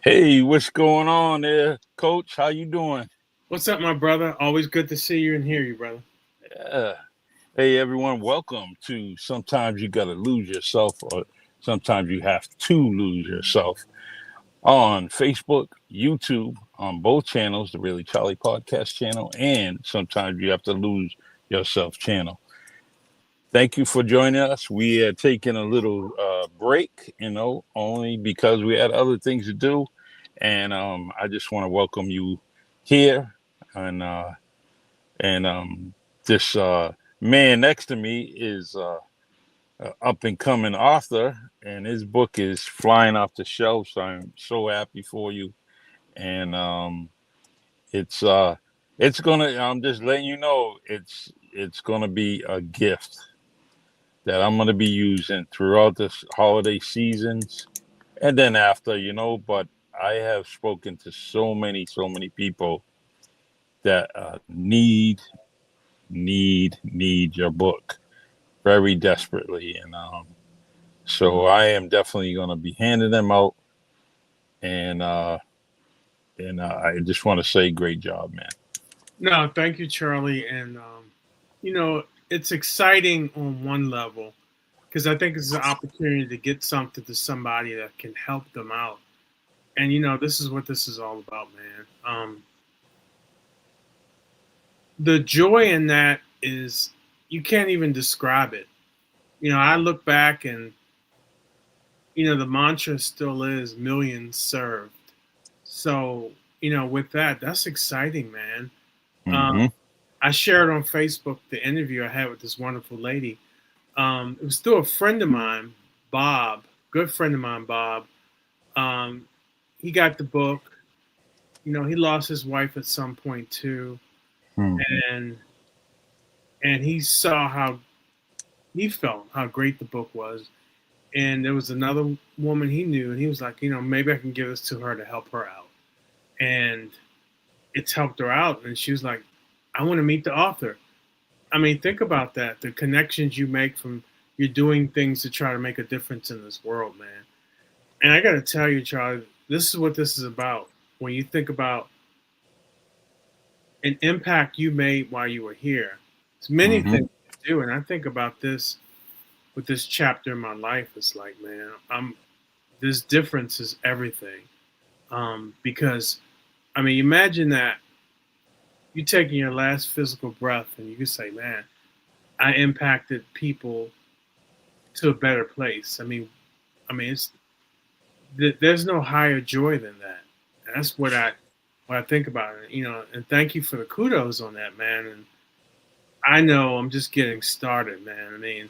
Hey, what's going on there, Coach? How you doing? What's up, my brother? Always good to see you and hear you, brother. Yeah. Hey, everyone. Welcome to Sometimes You Gotta Lose Yourself, or Sometimes You Have to Lose Yourself on Facebook, YouTube, on both channels, the Really Charlie Podcast channel, and Sometimes You Have to Lose Yourself channel. Thank you for joining us. We are taking a little break, only because we had other things to do. And I just want to welcome you here. And this man next to me is up and coming author, and his book is flying off the shelf. So I'm so happy for you. And it's it's gonna. I'm just letting you know it's gonna be a gift that I'm going to be using throughout this holiday seasons and then after, but I have spoken to so many people that need your book very desperately. And so I am definitely going to be handing them out. And, I just want to say, great job, man. No, thank you, Charlie. And it's exciting on one level because I think it's an opportunity to get something to somebody that can help them out. And this is what this is all about, man. The joy in that is you can't even describe it. I look back and the mantra still is millions served. So with that, that's exciting, man. Mm-hmm. I shared on Facebook the interview I had with this wonderful lady. It was through a friend of mine, Bob, good friend of mine, Bob. Um, he got the book. He lost his wife at some point too, and he saw how he felt, how great the book was. And there was another woman he knew, and he was like, maybe I can give this to her to help her out. And it's helped her out, and she was like, I want to meet the author. I mean, think about that. The connections you make from you're doing things to try to make a difference in this world, man. And I got to tell you, Charlie, this is what this is about. When you think about an impact you made while you were here, it's many Mm-hmm. things to do. And I think about this with this chapter in my life. It's like, man, this difference is everything. Because, I mean, imagine that you taking your last physical breath and you can say, man, I impacted people to a better place. It's there's no higher joy than that. And that's what I think about it. And thank you for the kudos on that, man. And I know I'm just getting started, man.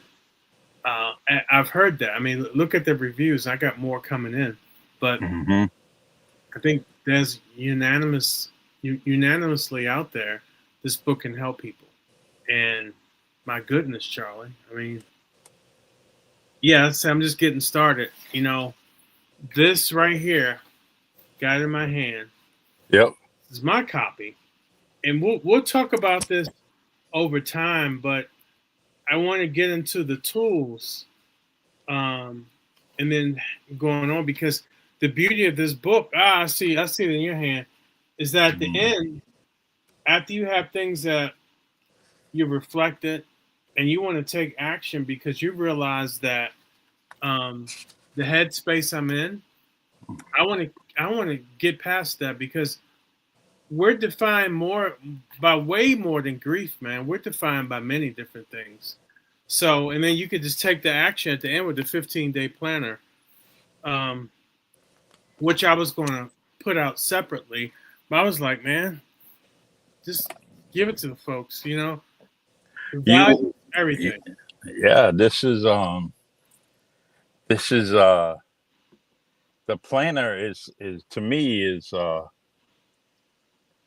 I've heard that. I mean, look at the reviews. I got more coming in, but Mm-hmm. I think there's unanimously out there. This book can help people. And my goodness, Charlie. I mean, yes, I'm just getting started. This right here, got it in my hand, Yep. is my copy, and we'll talk about this over time. But I want to get into the tools, um, and then going on because the beauty of this book, I see it in your hand, is that at the Mm-hmm. end, after you have things that you reflected and you want to take action because you realize that um, the headspace I'm in, I want to get past that because we're defined more by way more than grief, man. We're defined by many different things. So, and then you could just take the action at the end with the 15-day planner, um, which I was going to put out separately. But I was like, man, just give it to the folks. The value, You, everything. yeah, this is the planner is to me is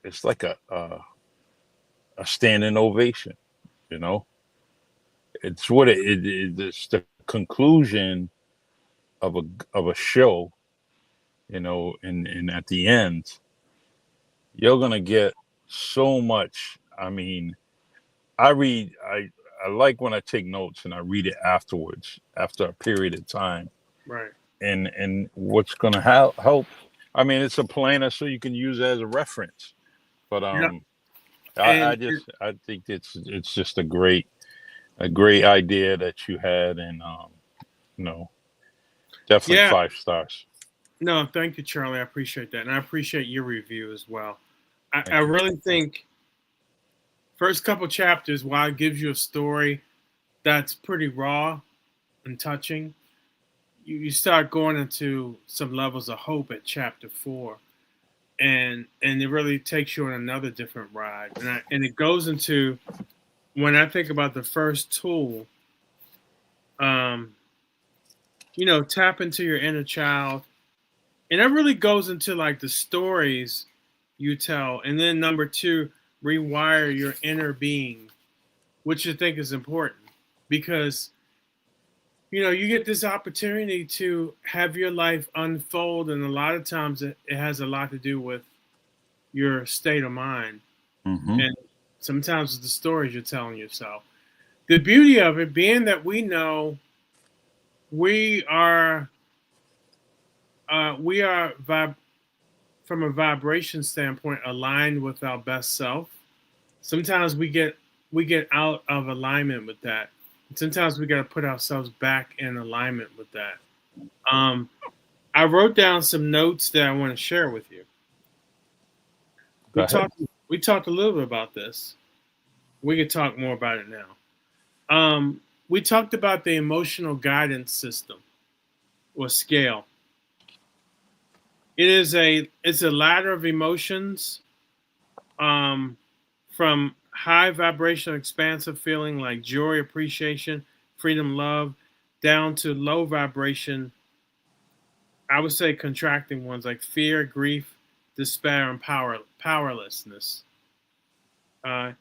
it's like a standing ovation. You know, it's what it's the conclusion of a show. And at the end, you're gonna get so much. I mean, I read. I like when I take notes and I read it afterwards, after a period of time. Right. And what's gonna help? I mean, it's a planner, so you can use it as a reference. But Yeah. I And just I think it's just a great idea that you had, and you know, definitely yeah, 5 stars. no, thank you, Charlie. I appreciate that. And I appreciate your review as well. I Thank you. really think first couple chapters, while it gives you a story that's pretty raw and touching, you start going into some levels of hope at chapter 4. And it really takes you on another different ride. And it goes into when I think about the first tool, um, tap into your inner child. And that really goes into like the stories you tell. And then number 2, rewire your inner being, which I think is important because you get this opportunity to have your life unfold, and a lot of times it has a lot to do with your state of mind, Hmm. and sometimes it's the stories you're telling yourself. The beauty of it being that we know we are from a vibration standpoint aligned with our best self. Sometimes we get out of alignment with that. Sometimes we got to put ourselves back in alignment with that. Um, I wrote down some notes that I want to share with you. Go We ahead. talked we talked a little bit about this. We could talk more about it now. We talked about the emotional guidance system or scale. It's a ladder of emotions, um, from high vibration, expansive feeling like joy, appreciation, freedom, love, down to low vibration. I would say contracting ones like fear, grief, despair, and powerlessness. Uh,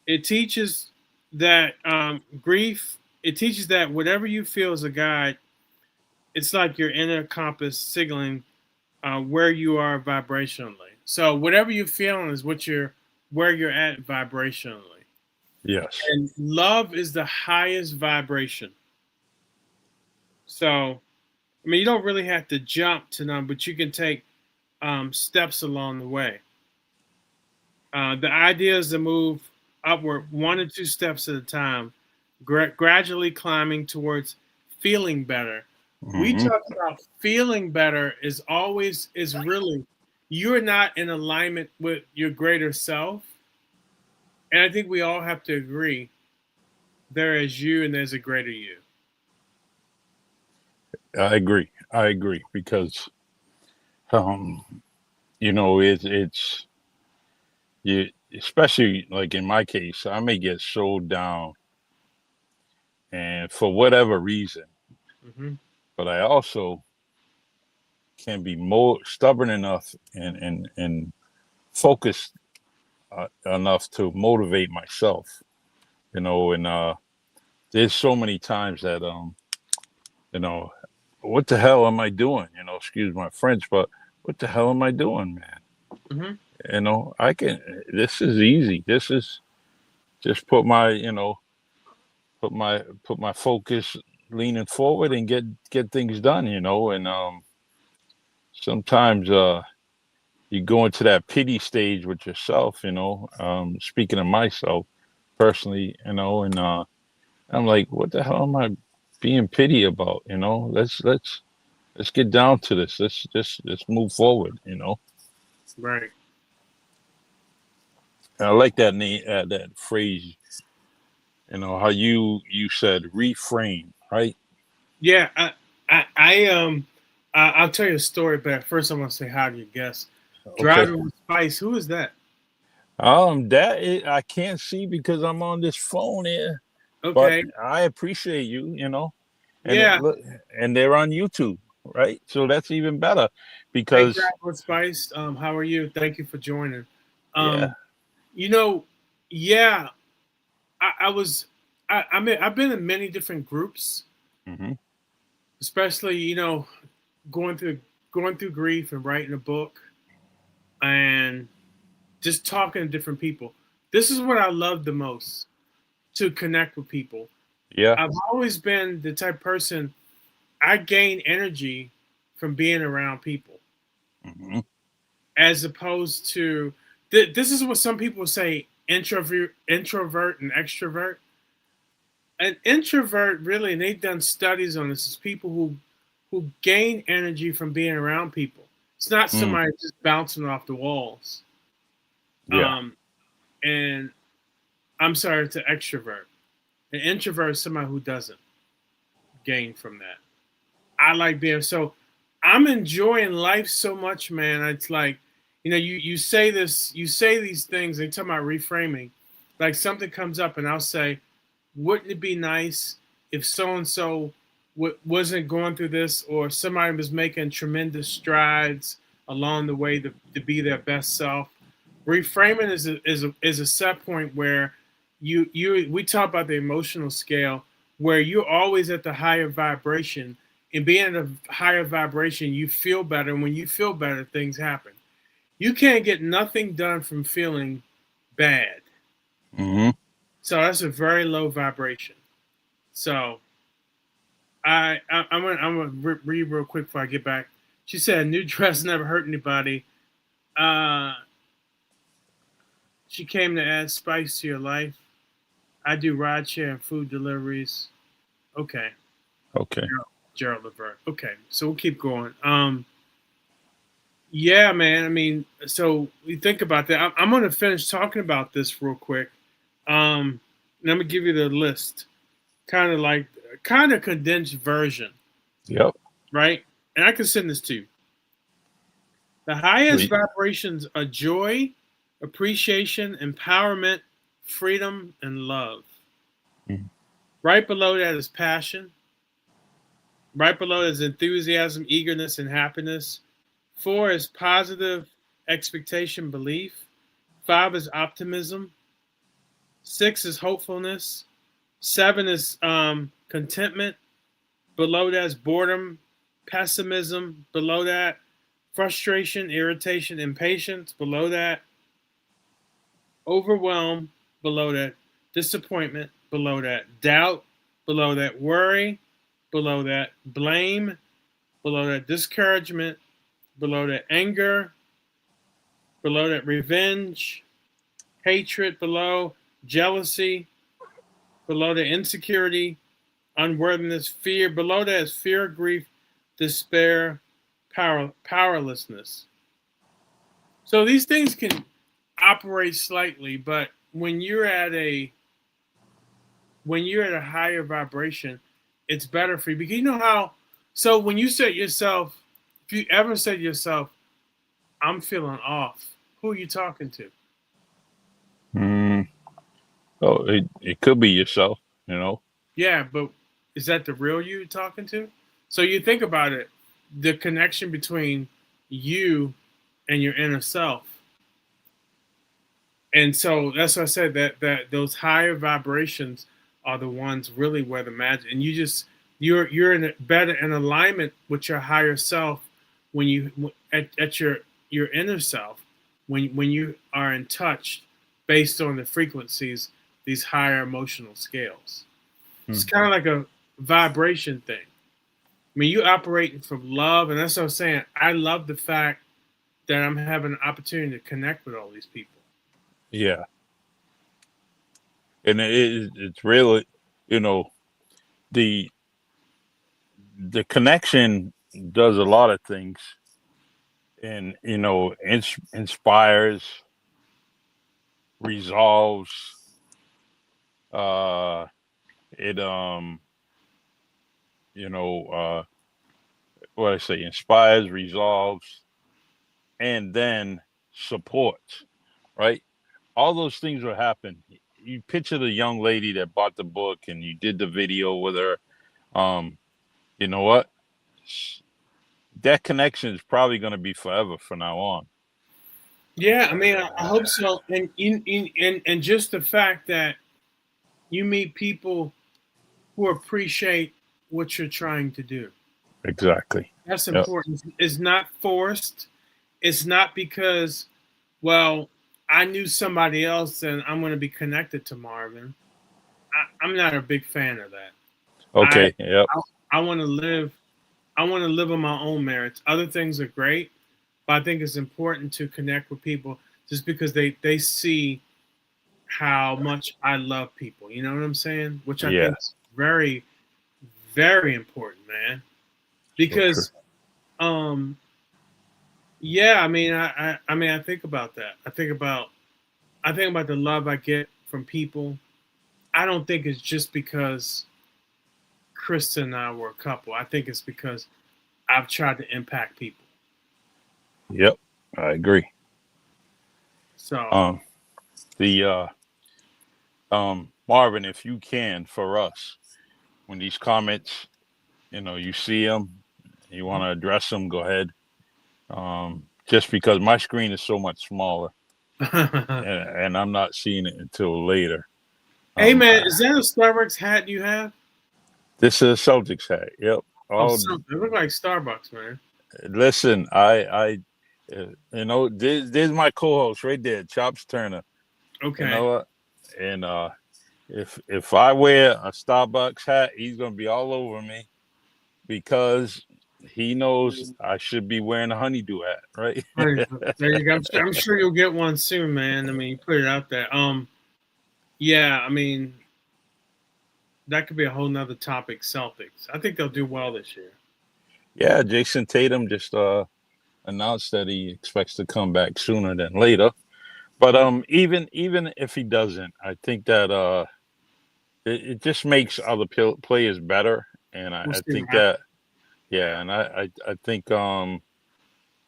it teaches that grief. It teaches that whatever you feel as a guide, it's like your inner compass signaling where you are vibrationally. So whatever you're feeling is where you're at vibrationally. Yes, And love is the highest vibration. So I mean, you don't really have to jump to them, but you can take steps along the way. The idea is to move upward 1 or 2 steps at a time, gradually climbing towards feeling better. We hmm, talk about feeling better is really you're not in alignment with your greater self. And I think we all have to agree there is you and there's a greater you. I agree. I agree because um, it's you, especially like in my case, I may get so down, and for whatever reason, Hmm. but I also can be more stubborn enough and focused enough to motivate myself. And there's so many times that you know, what the hell am I doing? Excuse my French, but what the hell am I doing, man? Hmm. I can. This is easy. This is just put my focus leaning forward and get things done. And sometimes you go into that pity stage with yourself. Speaking of myself personally, and I'm like, what the hell am I being pity about? Let's get down to this. Let's move forward. Right. And I like that phrase. How you said reframe, right? Yeah. I'll tell you a story, but first I want to say hi to your guest. Okay. Driving with Spice. Who is that? I can't see because I'm on this phone here, but Okay. I appreciate you. And Yeah. look, and they're on YouTube, right? So that's even better Hey, because Driving with Spice. How are you? Thank you for joining. yeah. Um, you know, yeah, I was. I mean, I've been in many different groups, Hmm. especially going through going through grief and writing a book and just talking to different people. This is what I love the most, to connect with people. Yeah. I've always been the type of person I gain energy from being around people. Hmm. as opposed to this is what some people say introvert and extrovert. An introvert really, and they've done studies on this, is people who gain energy from being around people. It's not Mm, somebody just bouncing off the walls. yeah. Um, and I'm sorry, it's an extrovert. An introvert is somebody who doesn't gain from that. I like being so. I'm enjoying life so much, man. It's like, you say this, you say these things. They talk about reframing. Like something comes up, and I'll say, wouldn't it be nice if so and so wasn't going through this, or somebody was making tremendous strides along the way to be their best self? Reframing is a set point where we talk about the emotional scale, where you're always at the higher vibration, and being at a higher vibration, you feel better. And when you feel better, things happen. You can't get nothing done from feeling bad. Hmm. So that's a very low vibration. So I'm gonna read real quick before I get back. She said, "A new dress never hurt anybody." Uh, she came to add spice to your life. I do rideshare and food deliveries. Okay, Okay. Gerald Levert. Okay, so we'll keep going. Yeah, man. I mean, so we think about that. I'm gonna finish talking about this real quick. And I'm gonna give you the list, kind of condensed version, Yep. right? And I can send this to you. The highest Please. vibrations are joy, appreciation, empowerment, freedom, and love. Mm. Right below that is passion. Right below is enthusiasm, eagerness, and happiness. 4 is positive expectation, belief. 5 is optimism. 6 is hopefulness. 7 is contentment. Below that is boredom, pessimism. Below that, frustration, irritation, impatience. Below that, overwhelm. Below that, disappointment. Below that, doubt. Below that, worry. Below that, blame. Below that, discouragement. Below that, anger. Below that, revenge, hatred. Below, jealousy. Below that, insecurity, unworthiness, fear. Below that is fear, grief, despair, powerlessness. So these things can operate slightly, but when you're at a higher vibration, it's better for you, because you know how. So when you say yourself, if you ever say to yourself, "I'm feeling off," who are you talking to? Mm. Oh, it could be yourself, you know. Yeah, but is that the real you talking to? So you think about it, the connection between you and your inner self. And so that's why I said that those higher vibrations are the ones really where the magic. And you're in better in alignment with your higher self when you at your inner self, when you are in touch based on the frequencies, these higher emotional scales. It's Mm. kind of like a vibration thing. I mean, you operating from love, and that's what I'm saying. I love the fact that I'm having an opportunity to connect with all these people. Yeah, and it's really, you know, the the connection does a lot of things, and inspires, resolves. Uh, it you know, what I say, inspires, resolves, and then supports. Right, all those things will happen. You picture the young lady that bought the book, and you did the video with her. Um, you know what? That connection is probably going to be forever from now on. Yeah, I mean, I hope so. And just the fact that you meet people who appreciate what you're trying to do. Exactly. That's Yep. important. It's not forced. It's not because, well, I knew somebody else and I'm going to be connected to Marvin. I'm not a big fan of that. I Okay. Yep. I, I want to live. I want to live on my own merits. Other things are great, but I think it's important to connect with people just because they see how much I love people. You know what I'm saying? Which I Yeah, think is very, very important, man. so true. Because um yeah, I mean I think about that. I think about the love I get from people. I don't think it's just because Krista and I were a couple. I think it's because I've tried to impact people. Yep, I agree. So Um, the Marvin, if you can, for us, when these comments, you see them, you want to address them, go ahead. Just because my screen is so much smaller, and I'm not seeing it until later. hey Um, man, I, is that a Starbucks hat you have? this is a Celtics hat. Yep. Oh, All something. It look like Starbucks, man. listen, there's my co-host right there, Chops Turner. You Okay. know what? And if I wear a Starbucks hat, he's gonna be all over me because he knows I should be wearing a honeydew hat, right? All right, there you go. I'm sure you'll get one soon, man. I mean, you put it out there. Yeah, I mean, that could be a whole nother topic. Celtics. I think they'll do well this year. Yeah, Jason Tatum just announced that he expects to come back sooner than later. But even if he doesn't, I think that it just makes other players better, and We'll I see what think happens. that yeah, and I think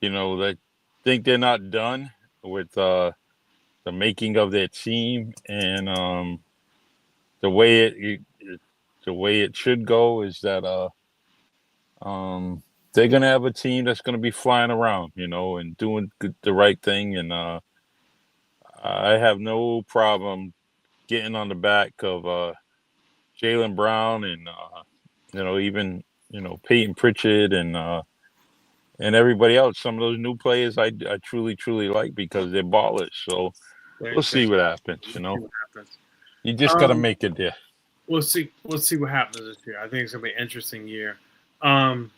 they think they're not done with the making of their team, and the way the way it should go is that um they're gonna have a team that's gonna be flying around, and doing the right thing, and I have no problem getting on the back of Jalen Brown and even Peyton Pritchard and everybody else. Some of those new players I truly truly like because they're ballers. So we'll see what happens. We'll see what happens. You just got to Um, make it there. we'll see. We'll see what happens this year. I think it's gonna be an interesting year. Um,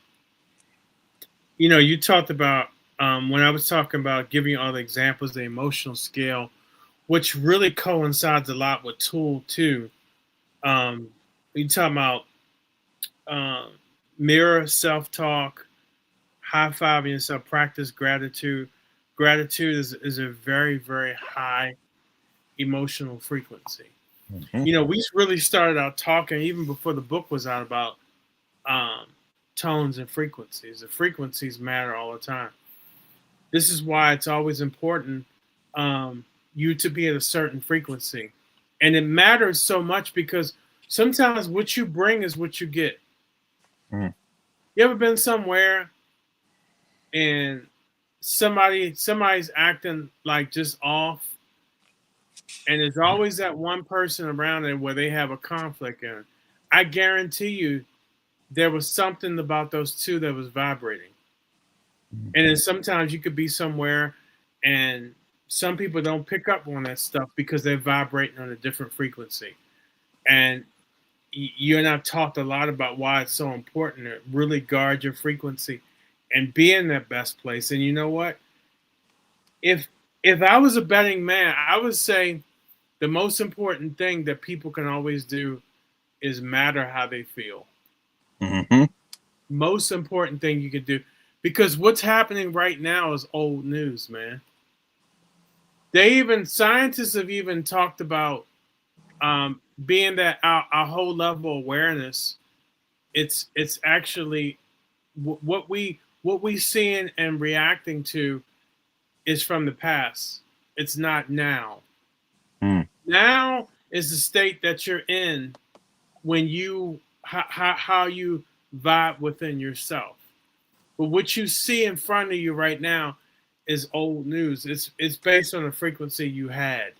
you talked about when I was talking about giving you all the examples, the emotional scale, which really coincides a lot with Tool too. Um, you talking about um, mirror self-talk, high-fiving yourself, practice gratitude. Gratitude is a very, very high emotional frequency. Hmm. We really started out talking even before the book was out about um, tones and frequencies. The frequencies matter all the time. This is why it's always important you to be at a certain frequency. And it matters so much because sometimes what you bring is what you get. Hmm. You ever been somewhere and somebody's acting like just off, and there's always that one person around it where they have a conflict, and I guarantee you there was something about those two that was vibrating. And then sometimes you could be somewhere and some people don't pick up on that stuff because they're vibrating on a different frequency. And you and I've talked a lot about why it's so important to really guard your frequency and be in that best place. And you know what? If if I was a betting man, I would say the most important thing that people can always do is matter how they feel. Hmm. Most important thing you could do, because what's happening right now is old news, man. Scientists have even talked about being that our whole level of awareness. It's actually what we seeing and reacting to is from the past. It's not now. Hmm. Now is the state that you're in when you how you vibe within yourself. But what you see in front of you right now is old news. It's based on the frequency you had.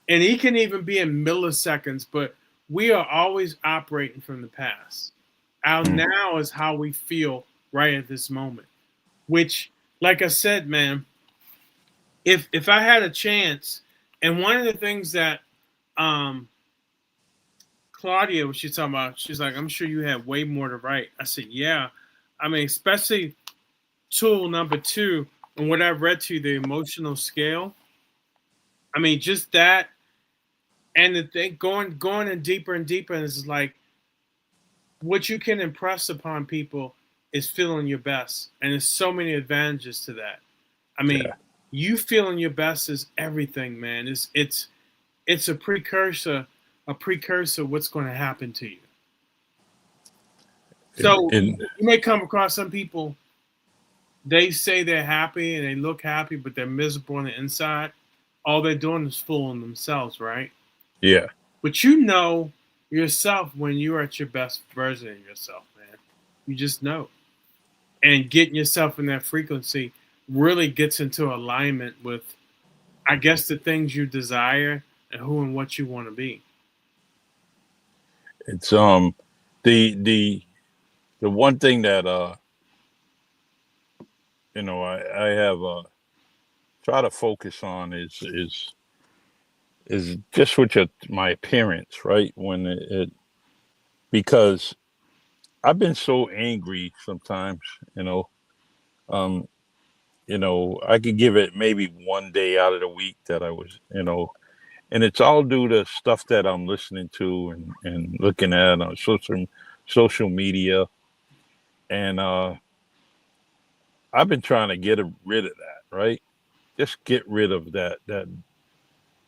And it can even be in milliseconds, but we are always operating from the past. Our Hmm. now is how we feel right at this moment. Which, like I said, man, if I had a chance, and one of the things that um Claudia was she talking about, she's like, I'm sure you have way more to write. I said, yeah. I mean, especially tool number two. And what I read to you, the emotional scale. I mean, just that, and the thing going in deeper and deeper is like what you can impress upon people is feeling your best, and there's so many advantages to that. I mean, Yeah. you feeling your best is everything, man. It's a precursor of what's going to happen to you. So And you may come across some people, they say they're happy and they look happy, but they're miserable on the inside. All they're doing is fooling themselves, right? yeah, But you know yourself when you're at your best version of yourself, man. You just know. And getting yourself in that frequency really gets into alignment with, I guess, the things you desire and who and what you want to be. it's the the one thing that I have try to focus on is just with my appearance, right? When because I've been so angry sometimes, you know. Um, I could give it maybe one day out of the week that I was, and it's all due to stuff that I'm listening to and looking at on social media, and I've been trying to get rid of that, right? Just get rid of that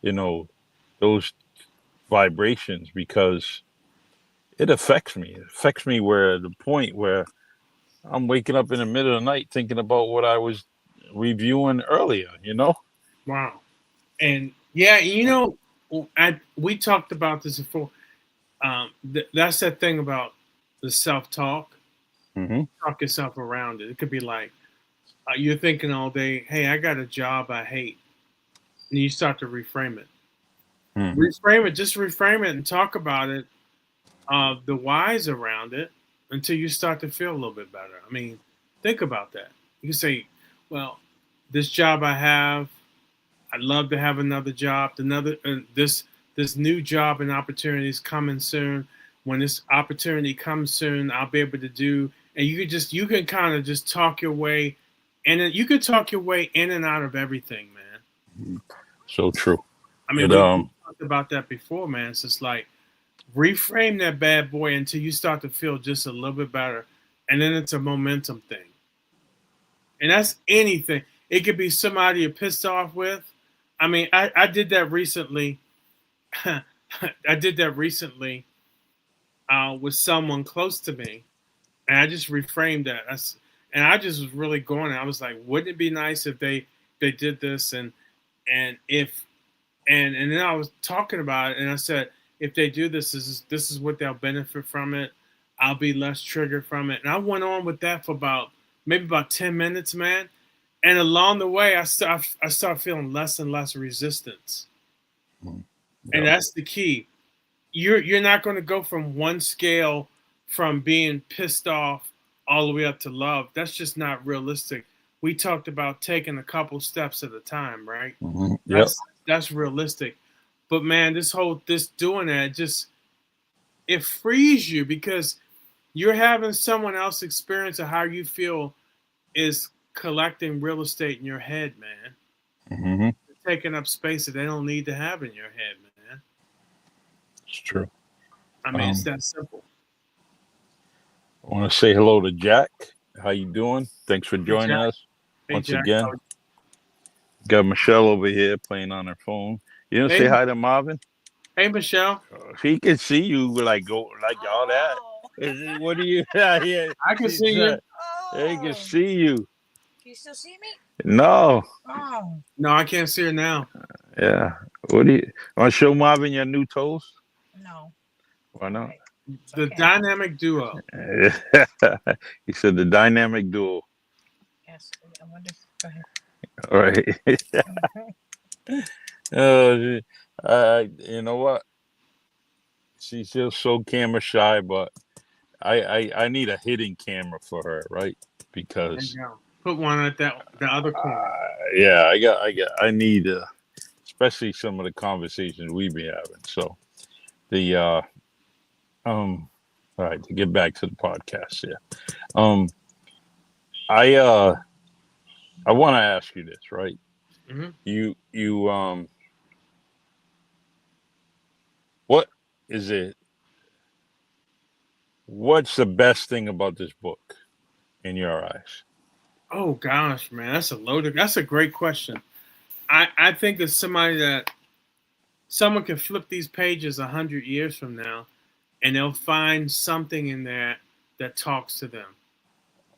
you know those vibrations because it affects me. It affects me where the point where I'm waking up in the middle of the night thinking about what I was reviewing earlier, you know? Wow. And yeah, we talked about this before. That's that thing about the self talk. Hmm. Talk yourself around it. It could be like you're thinking all day, "Hey, I got a job I hate," and you start to reframe it. Hmm. Reframe it. Just reframe it and talk about it. The whys around it until you start to feel a little bit better. I mean, think about that. You can say, "Well, this job I have, I'd love to have another job. This new job and opportunity is coming soon. When this opportunity comes soon, I'll be able to do." And you can kind of just talk your way, and then you can talk your way in and out of everything, man. So true. I mean, It we talked about that before, man. It's just like reframe that bad boy until you start to feel just a little bit better, and then it's a momentum thing, and that's anything. It could be somebody you're pissed off with. I mean, I did that recently. I did that recently with someone close to me, and I just reframed that. And I just was really going. I was like, wouldn't it be nice if they did this and if and then I was talking about it, and I said, if they do this, this is what they'll benefit from it. I'll be less triggered from it. And I went on with that for about 10 minutes, man. And along the way, I start feeling less and less resistance, and yeah. that's the key. You're not going to go from one scale from being pissed off all the way up to love. That's just not realistic. We talked about taking a couple steps at a time, right? Hmm. Yep. That's realistic. But man, this doing that just it frees you because you're having someone else experience of how you feel is collecting real estate in your head, man. Hmm. Taking up space that they don't need to have in your head, man. It's true. I mean, it's Um, that simple. I want to say hello to Jack. How you doing? Thanks for Hey joining Jack. us Hey once Jack. again. Got Michelle over here playing on her phone. You didn't Hey, say hi to Marvin? hey Michelle. He can see you like go like all that. What do you? Yeah, I can see she's you. they can see you. Can you still see me? No, Oh, No, I can't see her now. yeah. What do you want to show Marvin your new toes? no. Why not? Okay. It's The okay. dynamic duo. He said the dynamic duo. Yes. I wonder. Go ahead. All right. uh, you know what? She's just so camera shy, but I need a hidden camera for her, right? There you Because go. Put one at the other corner. yeah, I need especially some of the conversations we've been having. So the um all right, to get back to the podcast here. Um I I want to ask you this, right? Hmm. You what is it? What's the best thing about this book in your eyes? Oh gosh, man, that's a great question. I think it's somebody that someone can flip these pages 100 years from now, and they'll find something in there that talks to them.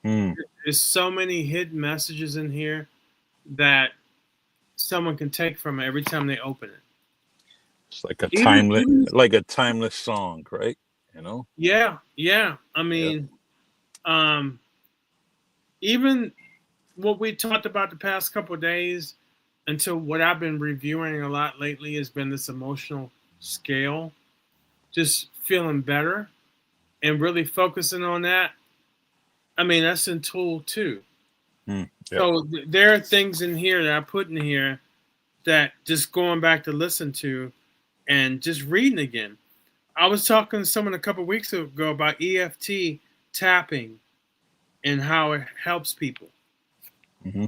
Hmm. There's so many hidden messages in here that someone can take from it every time they open it. It's like a Even, timeless, even like a timeless song, right? You know? yeah, yeah. I Yeah. mean, um, even what we talked about the past couple of days, until what I've been reviewing a lot lately has been this emotional scale, just feeling better and really focusing on that. I mean, that's in Tool too. Hmm. Yeah. So there are things in here that I put in here that just going back to listen to and just reading again. I was talking to someone a couple of weeks ago about EFT tapping and how it helps people. Hmm.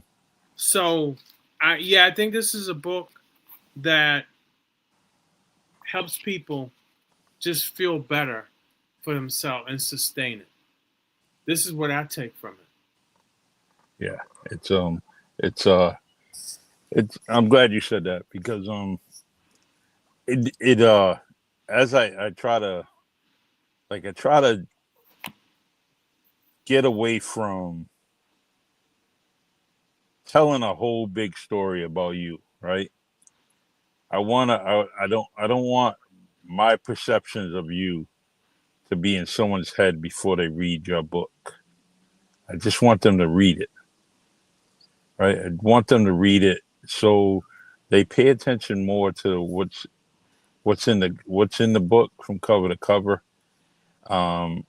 So, I think this is a book that helps people just feel better for themselves and sustain it. This is what I take from it. Yeah. It's it's it's. I'm glad you said that because it as I try to I try to get away from telling a whole big story about you, right? I don't want my perceptions of you to be in someone's head before they read your book. I just want them to read it, right? I want them to read it so they pay attention more to what's in the book from cover to cover. Um,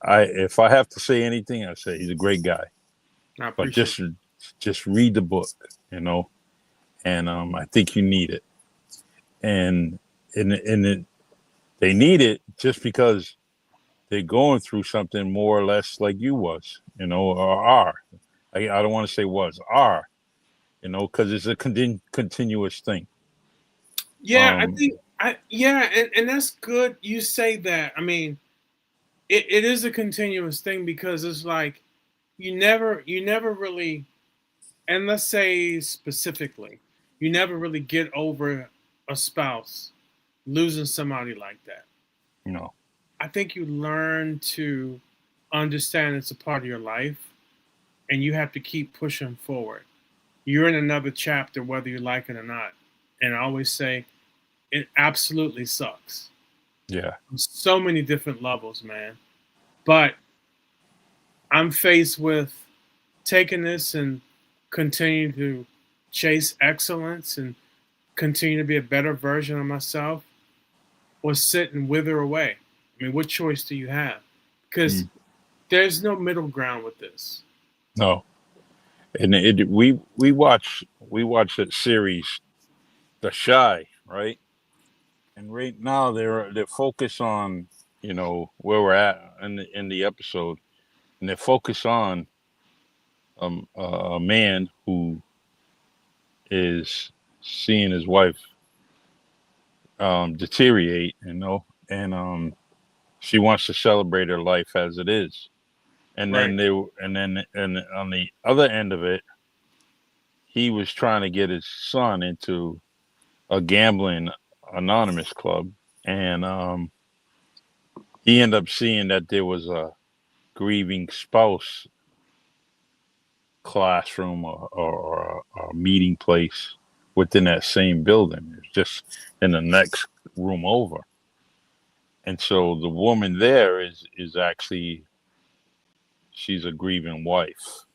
I if I have to say anything, I say he's a great guy, I but appreciate just read the book, and I think you need it, and they need it just because they're going through something more or less like you was, or are. I don't want to say was, are, because it's a continuous thing. Yeah, I Um, think and that's good you say that. I mean, it is a continuous thing because it's like you never really, and let's say specifically, you never really get over a spouse losing somebody like that. you know, I think you learn to understand it's a part of your life and you have to keep pushing forward. You're in another chapter whether you like it or not. And I always say it absolutely sucks yeah. on so many different levels, man. But I'm faced with taking this and continuing to chase excellence and continue to be a better version of myself or sit and wither away. I mean, what choice do you have? Because Mm, there's no middle ground with this. no, and we watch that series, The Shy, right? And right now they're focused on where we're at in the episode, and they're focused on a man who is seeing his wife deteriorate, and she wants to celebrate her life as it is. And Right. then and on the other end of it, he was trying to get his son into a gambling anonymous club, and he ended up seeing that there was a grieving spouse classroom or a meeting place within that same building. It's just in the next room over. And so the woman there is actually she's a grieving wife,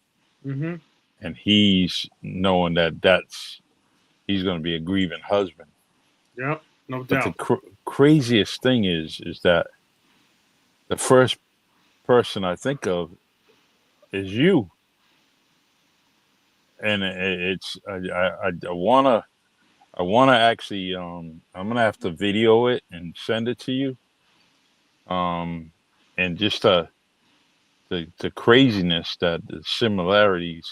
Mm-hmm. and he's knowing that he's going to be a grieving husband. Yep. No But the doubt. craziest thing is that the first person I think of is you, and it's I wanna actually I'm gonna have to video it and send it to you, and just the craziness that the similarities,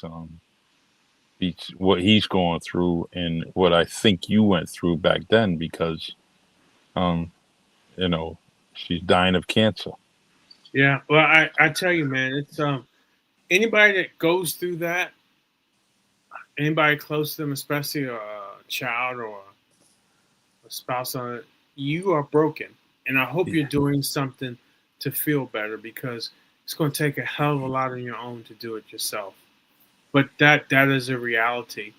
what he's going through and what I think you went through back then, because um, you know, she's dying of cancer. Yeah. Well, I tell you, man, it's anybody that goes through that, anybody close to them, especially a child or a spouse on it, you are broken. And I hope Yeah. you're doing something to feel better, because it's going to take a hell of a lot on your own to do it yourself. But that is a reality.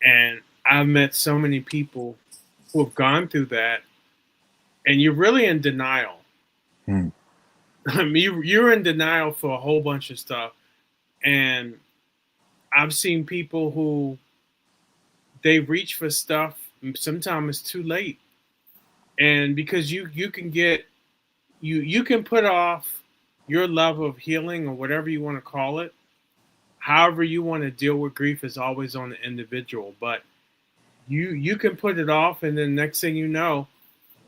And I've met so many people who have gone through that, and you're really in denial. Hmm. I mean, you're in denial for a whole bunch of stuff. And I've seen people who they reach for stuff, sometimes it's too late. And because you can get you can put off your love of healing, or whatever you want to call it. However you want to deal with grief is always on the individual. But you can put it off, and then next thing you know,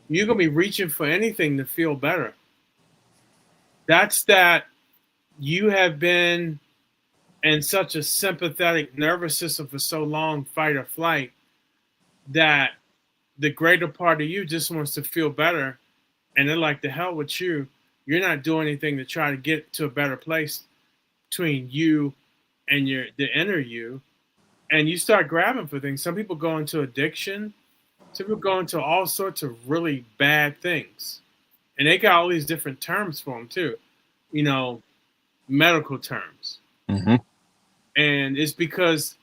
you're gonna be reaching for anything to feel better. That's that you have been in such a sympathetic nervous system for so long, fight or flight, that the greater part of you just wants to feel better. And they're like, the hell with you. You're not doing anything to try to get to a better place between you and the inner you. And you start grabbing for things. Some people go into addiction. Some people go into all sorts of really bad things. And they got all these different terms for them too, you know, medical terms. Mm-hmm. And it's because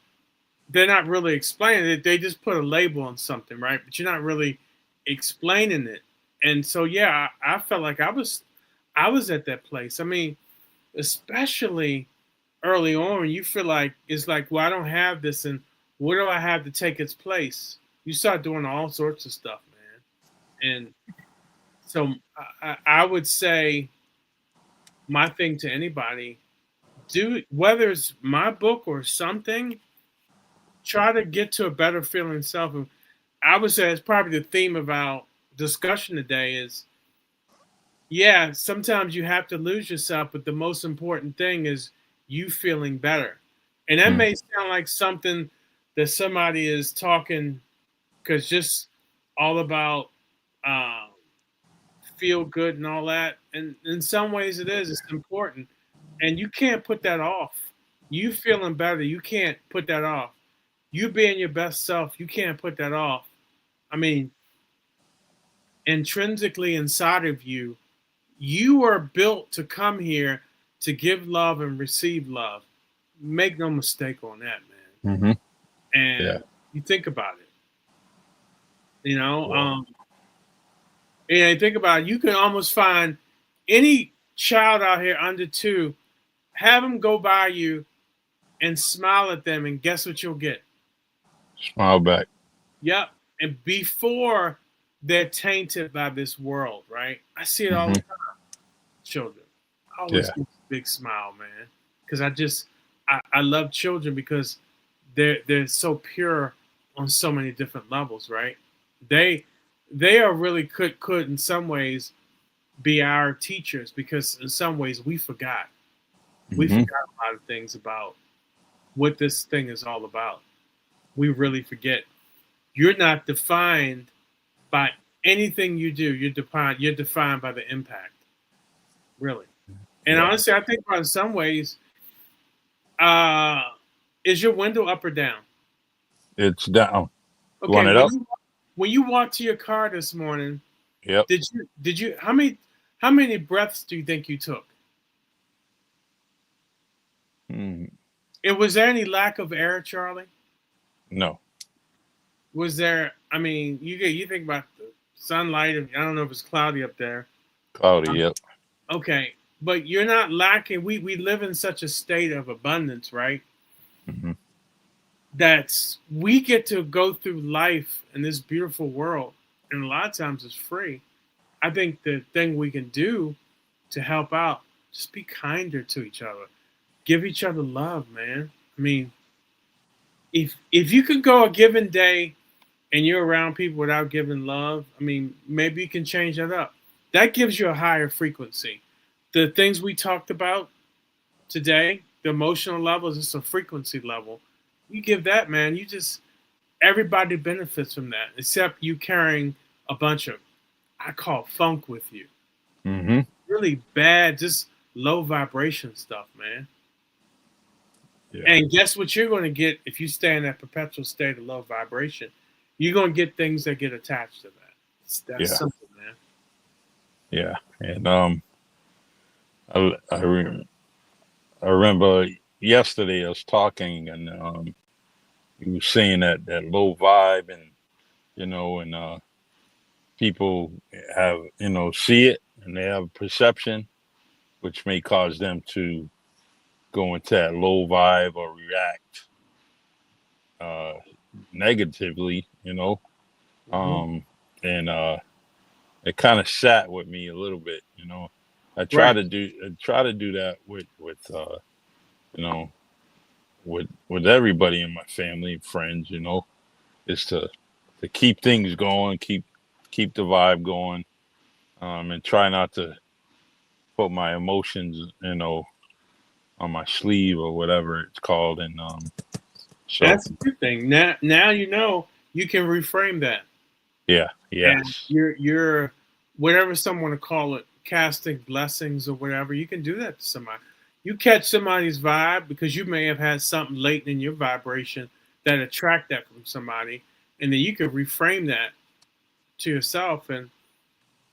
they're not really explaining it. They just put a label on something, right? But you're not really explaining it. And so, yeah, I felt like I was at that place. I mean, especially early on, you feel like it's like, well, I don't have this, and what do I have to take its place? You start doing all sorts of stuff, man. And so I would say my thing to anybody, do, whether it's my book or something, try to get to a better feeling self. And I would say it's probably the theme of our discussion today is, yeah, sometimes you have to lose yourself, but the most important thing is you feeling better. And that may sound like something that somebody is talking, because just all about uh, feel good and all that. And in some ways it is, it's important. And you can't put that off. You feeling better, you can't put that off. You being your best self, you can't put that off. I mean, intrinsically inside of you, you are built to come here to give love and receive love. Make no mistake on that, man. Mm-hmm. And Yeah. you think about it, you know. Wow. And think about it, you can almost find any child out here under 2, have them go by you and smile at them, and guess what you'll get? Smile back. Yep. And before they're tainted by this world, right? I see it all the time. Children, I always give a big smile, man, because I love children, because they're so pure on so many different levels, right? They are really could in some ways be our teachers, because in some ways we forgot a lot of things about what this thing is all about. We really forget. You're not defined by anything you do. You're defined by the impact. Really. And honestly, I think in some ways, is your window up or down? It's down. Okay. Want it up? When you walked to your car this morning, Yep. did you how many breaths do you think you took? Was there any lack of air, Charlie? No. Was there? I mean, you think about the sunlight. I don't know if it's cloudy up there. Cloudy. Yep. Okay, but you're not lacking. We live in such a state of abundance, right? Mm-hmm. That we get to go through life in this beautiful world, and a lot of times it's free. I think the thing we can do to help out, just be kinder to each other, give each other love, man. I mean, if you could go a given day and you're around people without giving love, I mean, maybe you can change that up. That gives you a higher frequency. The things we talked about today, the emotional levels, it's a frequency level. you give that, man. Everybody benefits from that, except you carrying a bunch of, I call funk with you. Mm-hmm. Really bad, just low vibration stuff, man. Yeah. And guess what you're going to get if you stay in that perpetual state of low vibration? You're going to get things that get attached to that. It's that simple, man. Yeah. And I remember yesterday I was talking, and you were saying that low vibe, and and people have see it, and they have a perception, which may cause them to go into that low vibe or react uh, negatively, Mm-hmm. and it kind of sat with me a little bit. I Right. try to do that you know with everybody in my family and friends, is to keep things going, keep the vibe going, and try not to put my emotions, on my sleeve or whatever it's called. And so That's a good thing. Now you can reframe that. yeah, And yes, you're whatever someone to call it, casting blessings or whatever. You can do that to somebody. You catch somebody's vibe because you may have had something latent in your vibration that attract that from somebody, and then you can reframe that to yourself. And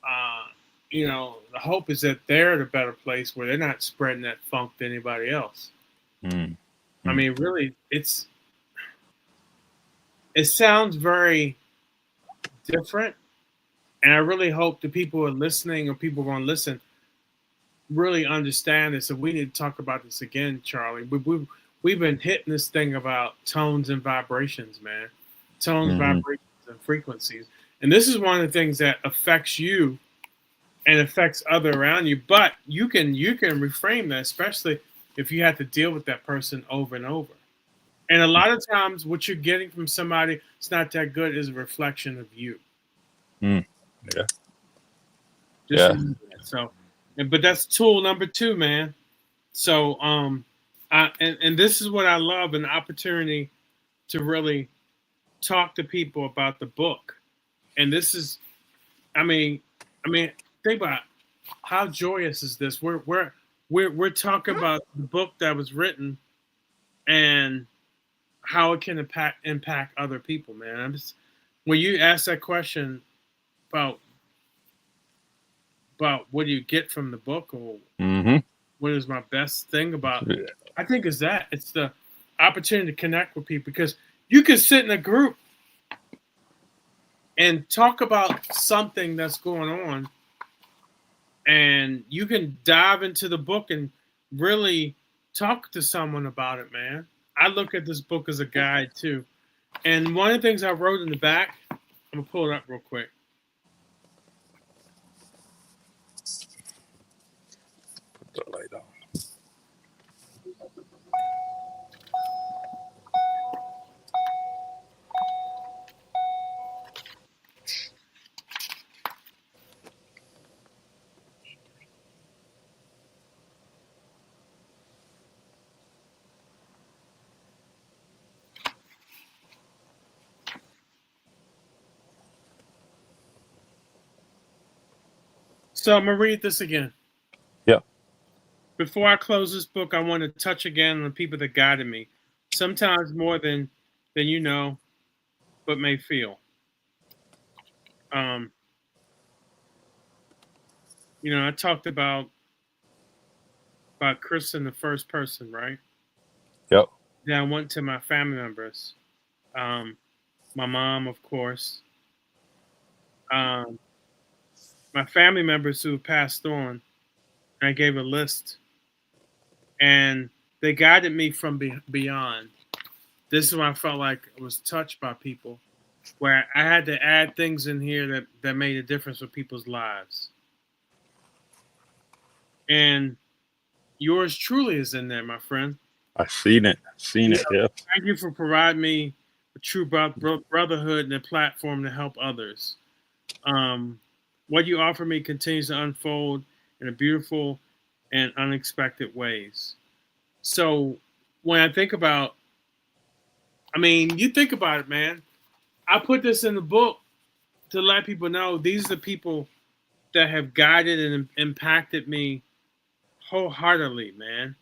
uh, the hope is that they're at a better place where they're not spreading that funk to anybody else. mm, I mm, mean, really, it sounds very different, and I really hope the people who are listening or people who are going to listen really understand this. And we need to talk about this again, Charlie. We've been hitting this thing about tones and vibrations, man. Tones, mm-hmm, vibrations, and frequencies. And this is one of the things that affects you and affects other around you. But you can reframe that, especially if you have to deal with that person over and over. And a lot of times, what you're getting from somebody that's not that good is a reflection of you. mm, yeah, Just yeah, remember that. So, but that's tool number 2, man. So, and this is what I love, an opportunity to really talk to people about the book. And this is, I mean, think about how joyous is this? We're talking about the book that was written and how it can impact other people, man. When you ask that question about what do you get from the book, or mm-hmm, what is my best thing about, I think is that it's the opportunity to connect with people, because you can sit in a group and talk about something that's going on, and you can dive into the book and really talk to someone about it, man. I look at this book as a guide too. And one of the things I wrote in the back, I'm gonna pull it up real quick. put the light on. So I'm gonna read this again. Yeah, Before I close this book, I want to touch again on the people that guided me, sometimes more than you know, but may feel. Um, I talked about Chris in the first person, right? yep, Then I went to my family members, my mom, of course, um, my family members who passed on. I gave a list, and they guided me from beyond. This is when I felt like I was touched by people, where I had to add things in here that made a difference for people's lives. And yours truly is in there, my friend. I seen You it. know, Yeah, thank you for providing me a true brotherhood and a platform to help others. Um, what you offer me continues to unfold in a beautiful and unexpected ways. So when I think about I mean, you think about it, man. I put this in the book to let people know these are the people that have guided and impacted me wholeheartedly, man.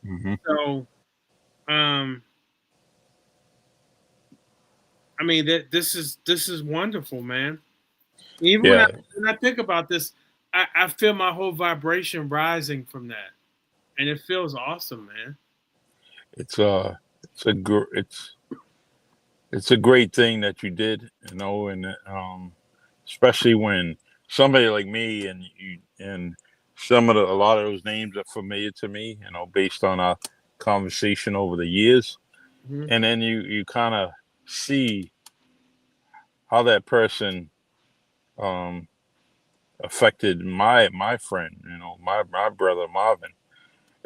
Hmm. So, um, I mean, that this is wonderful, man. Even Yeah, when I think about this, I feel my whole vibration rising from that, and it feels awesome, man. it's it's a it's a great thing that you did, you know, and especially when somebody like me and you and a lot of those names are familiar to me, you know, based on our conversation over the years, Hmm. and then you kind of see how that person um affected my friend, you know, my brother Marvin,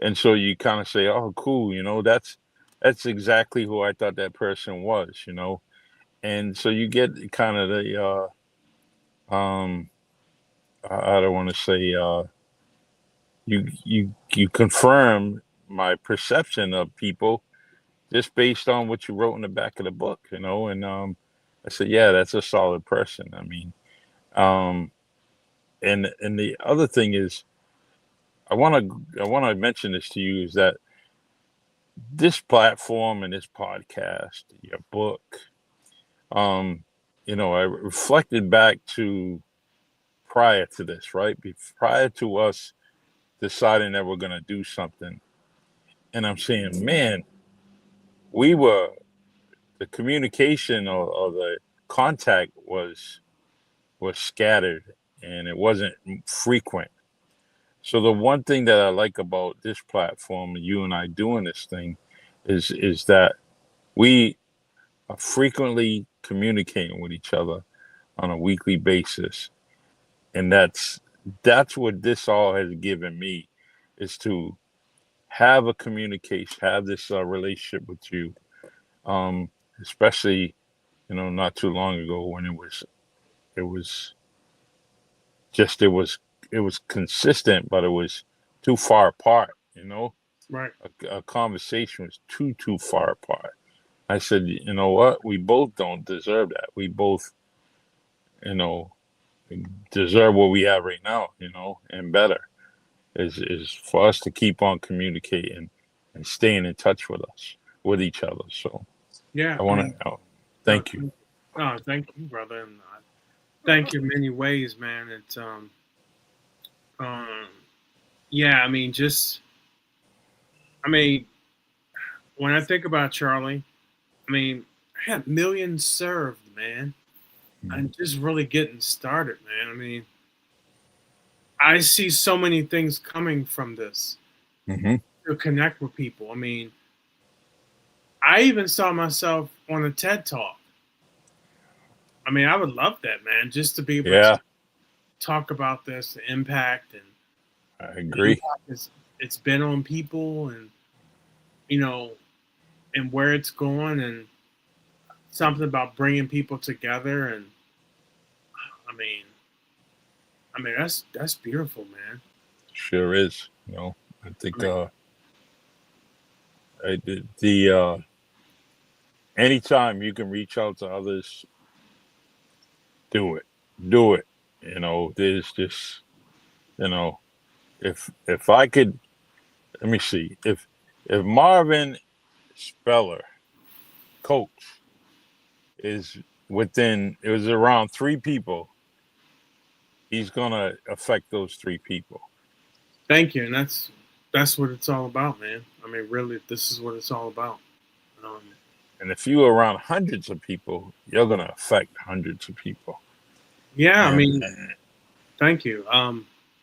and so you kind of say, oh, cool, you know, that's exactly who I thought that person was, you know, and so you get kind of the um I don't want to say you confirm my perception of people just based on what you wrote in the back of the book, you know, and I said, yeah, that's a solid person. I mean, um and the other thing is I want to mention this to you is that this platform and this podcast, your book, um, you know, I reflected back to prior to this, right? Prior to us deciding that we're going to do something. And I'm saying, man, we were, the communication or the contact was scattered and it wasn't frequent. So the one thing that I like about this platform, you and I doing this thing, is that we are frequently communicating with each other on a weekly basis, and that's what this all has given me, is to have a communication, have this relationship with you, um, especially you know not too long ago when it was just it was consistent, but it was too far apart. You know, Right. a conversation was too far apart. I said, you know what? We both don't deserve that. We both, you know, deserve what we have right now. You know, and better is for us to keep on communicating and staying in touch with each other. So Yeah. I I want mean, to no, thank you. no, thank you, brother, and thank you in many ways, man. It's um, yeah. I mean, just I mean, when I think about Charlie, I mean, I had millions served, man. I'm just really getting started, man. I mean, I see so many things coming from this Hmm. to connect with people. I mean, I even saw myself on a TED Talk. I mean, I would love that, man, just to be able to Yeah, talk about this, the impact and I the agree. impact it's been on people, and you know, and where it's going, and something about bringing people together. And I mean, that's beautiful, man. Sure is. You know, I I think mean, I did anytime you can reach out to others, do it, do it. You know, there's just you know, if I could, let me see, if Marvin Speller, coach, is within, it was around three people, he's gonna affect those three people. thank you, and that's what it's all about, man. I mean, really, this is what it's all about. Um, And if you are around hundreds of people, you're gonna affect hundreds of people. yeah, I And mean, thank you.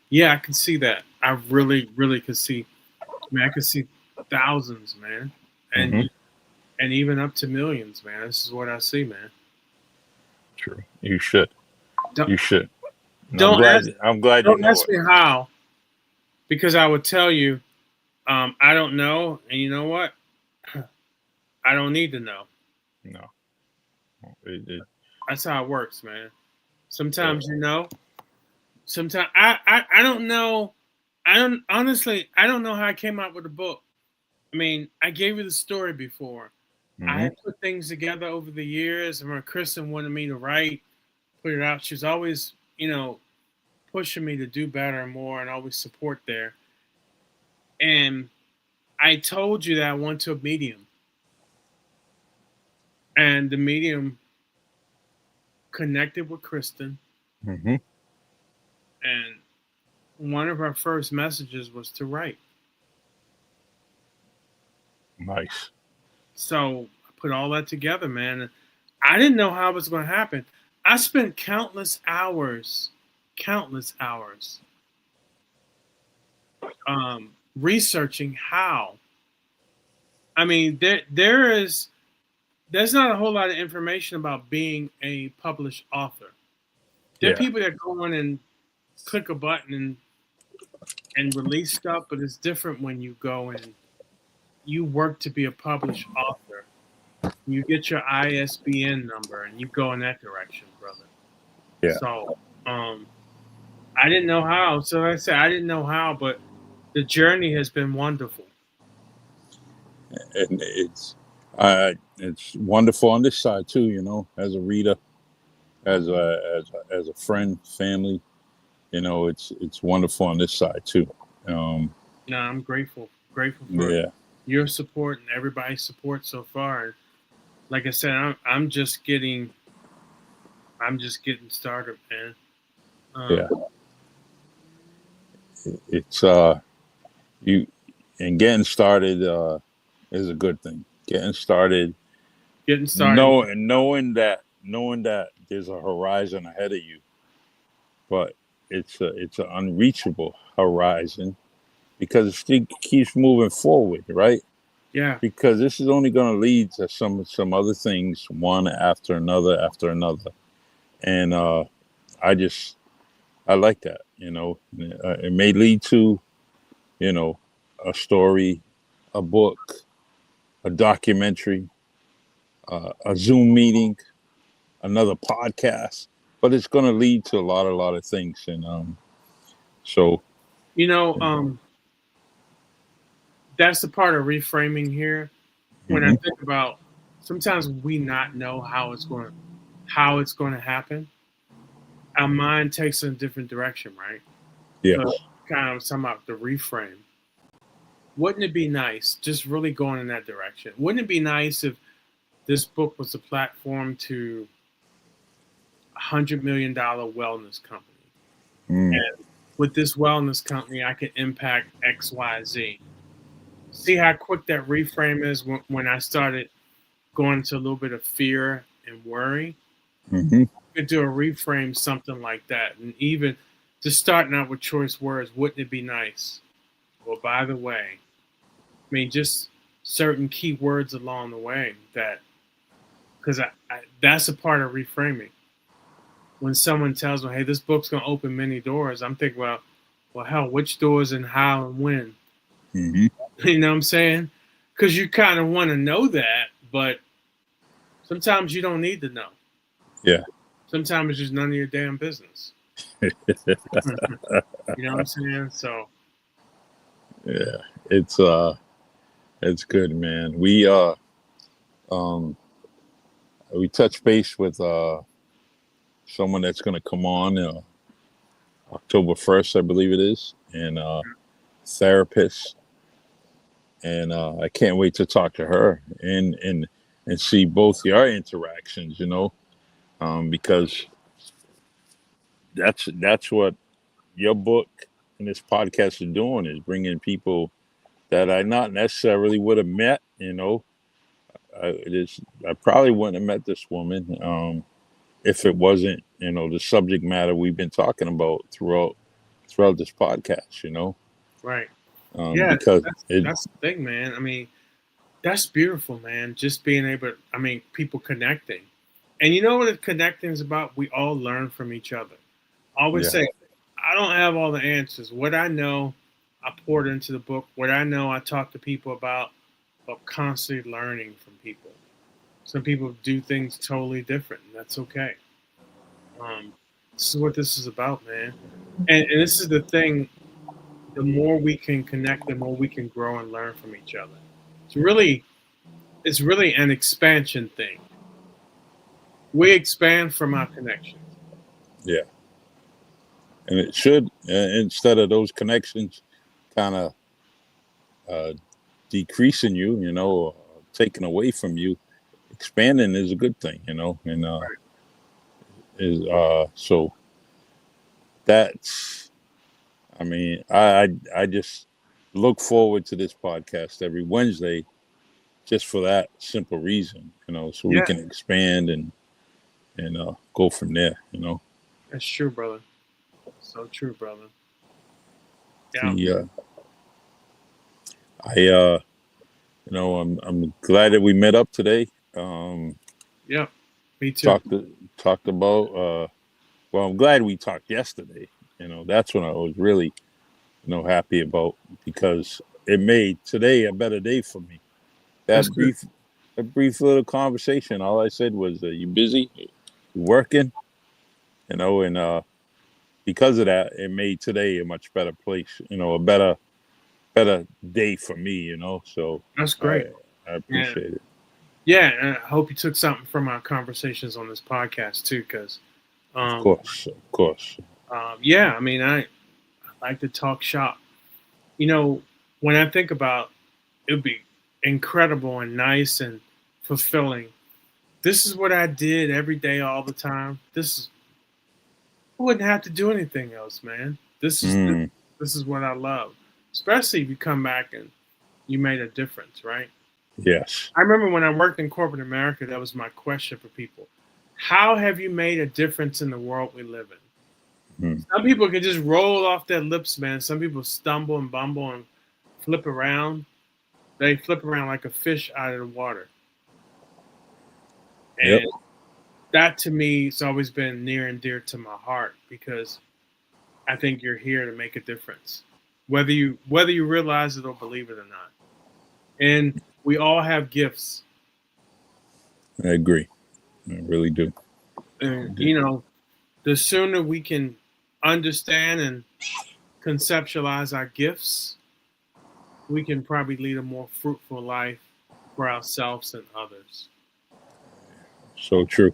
Yeah, I can see that. I really, really could see. I mean, I could see thousands, man, and mhm, and even up to millions, man. This is what I see, man. true, you should, Don't you should. And don't ask I'm glad you don't know ask it. me how, because I would tell you I don't know, and you know what? I don't need to know. No, it That's how it works, man. yeah. Sometimes you know. Sometimes I don't know. I don't honestly. I don't know how I came out with the book. I mean, I gave you the story before, I Hmm. had put things together over the years, and when Kristen wanted me to write, put it out, she was always, pushing me to do better and more, and always support there. And I told you that I went to a medium, and the medium connected with Kristen, Hmm. and one of our first messages was to write. Nice. So I put all that together, man. I didn't know how it was going to happen. I spent countless hours, researching how. I mean, there's not a whole lot of information about being a published author. There are Yeah. people that go in and click a button and release stuff, but it's different when you go and you work to be a published author. You get your ISBN number and you go in that direction, brother. Yeah. So, I didn't know how. So like I said, I didn't know how, but the journey has been wonderful. And it's wonderful on this side too. As a reader, as a friend, family. It's wonderful on this side too. Um, No, I'm grateful for yeah. your support and everybody's support so far. And like I said, I'm just getting started, man. Yeah. Um, It's you and getting started is a good thing. Getting started, Getting started. knowing that there's a horizon ahead of you, but it's an unreachable horizon because it still keeps moving forward, right? Yeah. Because this is only going to lead to some other things, one after another, and I just I like that. It may lead to you know a story, a book, a documentary, a Zoom meeting, another podcast, but it's going to lead to a lot of things, and so You know, that's the part of reframing here. When I mhm. think about sometimes we not know how it's going to happen. Our mind takes in a different direction, right? Yes, So kind of talking about the reframe. Wouldn't it be nice, just really going in that direction? Wouldn't it be nice if this book was a platform to $100 million wellness company? mm, And with this wellness company, I can impact X, Y, Z. See how quick that reframe is when I started going to a little bit of fear and worry. hmm Could do a reframe, something like that, and even just starting out with choice words. Wouldn't it be nice? Well, by the way, I mean just certain key words along the way that because that's a part of reframing. When someone tells me, "Hey, this book's gonna open many doors," I'm thinking, well, hell, which doors and how and when? hmm You know what I'm saying? Because you kind of want to know that, but sometimes you don't need to know. yeah, Sometimes it's just none of your damn business. You know what I'm saying? So yeah. It's it's good, man. Um we touch base with someone that's going to come on October 1st, I believe it is, and therapist, and I can't wait to talk to her and see both your interactions, because that's what your book and this podcast are doing, is bringing people that I not necessarily would have met. I probably wouldn't have met this woman if it wasn't, the subject matter we've been talking about throughout this podcast. right, yeah, Because it, that's the thing, man. I mean, that's beautiful, man. Just being able, I mean, people connecting, and you know what the connecting is about? We all learn from each other. I always yeah, say, I don't have all the answers. What I know, I poured into the book. What I know, I talk to people about, but constantly learning from people. Some people do things totally different, and that's okay. Um, this is what this is about, man. And this is the thing. The more we can connect, the more we can grow and learn from each other. It's really it's really an expansion thing. We expand from our connections. Yeah. And it should, instead of those connections kind of decreasing you, taken away from you, expanding is a good thing, and is so that's, I mean, I just look forward to this podcast every Wednesday just for that simple reason, so we Yeah, can expand and go from there. that's true, brother. So true, brother. Yeah, The I'm glad that we met up today. yeah. Me too. Talked about well, I'm glad we talked yesterday. That's when I was really happy about, because it made today a better day for me. That's That good. brief little conversation, all I said was, you busy? You working? And because of that, it made today a much better place, a better day for me, so That's I great. I Yeah, appreciate it. yeah. And I hope you took something from our conversations on this podcast too, because, Of um, course, of course. yeah. I mean, I like to talk shop. You know, when I think about it, would be incredible and nice and fulfilling. This is what I did every day, all the time. I wouldn't have to do anything else, man. Mm, This is what I love. Especially if you come back and you made a difference, right? yes. I remember when I worked in corporate America, that was my question for people. How have you made a difference in the world we live in? Mm, Some people can just roll off their lips, man. Some people stumble and bumble and flip around. They flip around like a fish out of the water. yep. And that to me has always been near and dear to my heart, because I think you're here to make a difference, whether you realize it or believe it or not. And we all have gifts, I agree. I really do. and the sooner we can understand and conceptualize our gifts, we can probably lead a more fruitful life for ourselves and others. So true.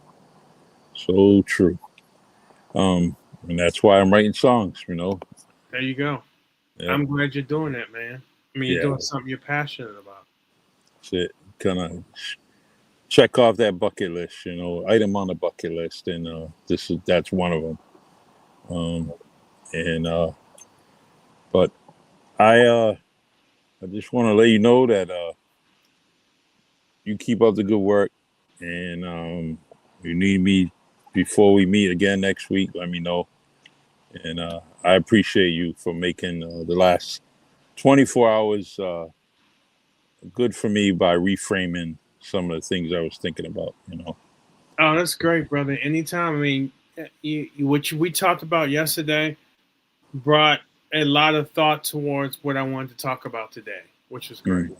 So true. Um, and that's why I'm writing songs. There you go. Yeah. I'm glad you're doing that, man. I mean, you're Yeah. doing something you're passionate about. That's it. Kind of check off that bucket list, item on the bucket list. And that's one of them. And but I just want to let you know that you keep up the good work, and you need me before we meet again next week, let me know. And I appreciate you for making the last 24 hours good for me by reframing some of the things I was thinking about. Oh, that's great, brother. Anytime. I mean, we talked about yesterday brought a lot of thought towards what I wanted to talk about today, which is great. Mm,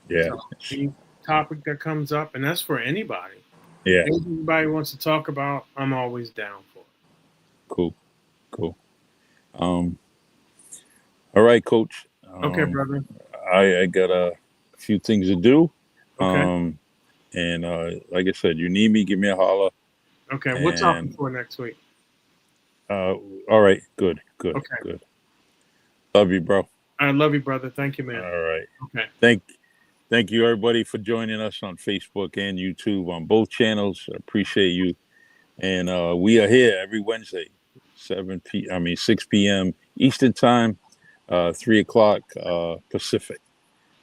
yeah. So, any topic that comes up, and that's for anybody. Yeah. Anybody wants to talk about, I'm always down for it. Cool. Um, all right, Coach. Okay, brother. I got a few things to do. Okay. And like I said, you need me, give me a holler. Okay. We're talking And for next week. all right, good. Okay. Love you, bro. I love you, brother. Thank you, man. All right. Okay. Thank you, everybody, for joining us on Facebook and YouTube on both channels. I appreciate you. And we are here every Wednesday, 6 p.m. Eastern Time, 3 o'clock Pacific.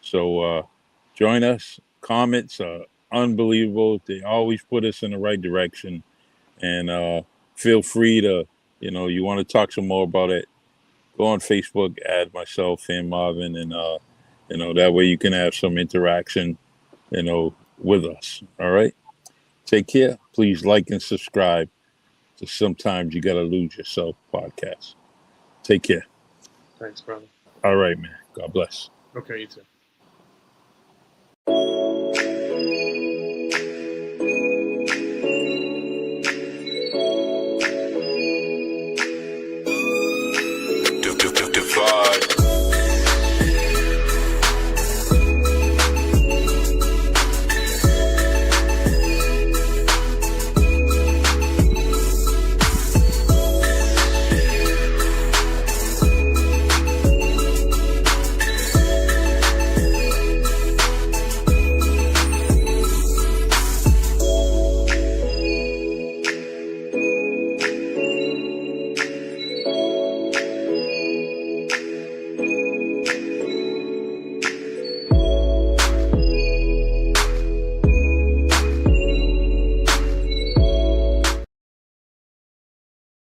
So join us. Comments are unbelievable. They always put us in the right direction. And feel free to, you want to talk some more about it, go on Facebook, add myself and Marvin, and that way you can have some interaction, with us. All right. Take care. Please like and subscribe to Sometimes You Gotta Lose Yourself podcast. Take care. Thanks, brother. All right, man. God bless. Okay, you too.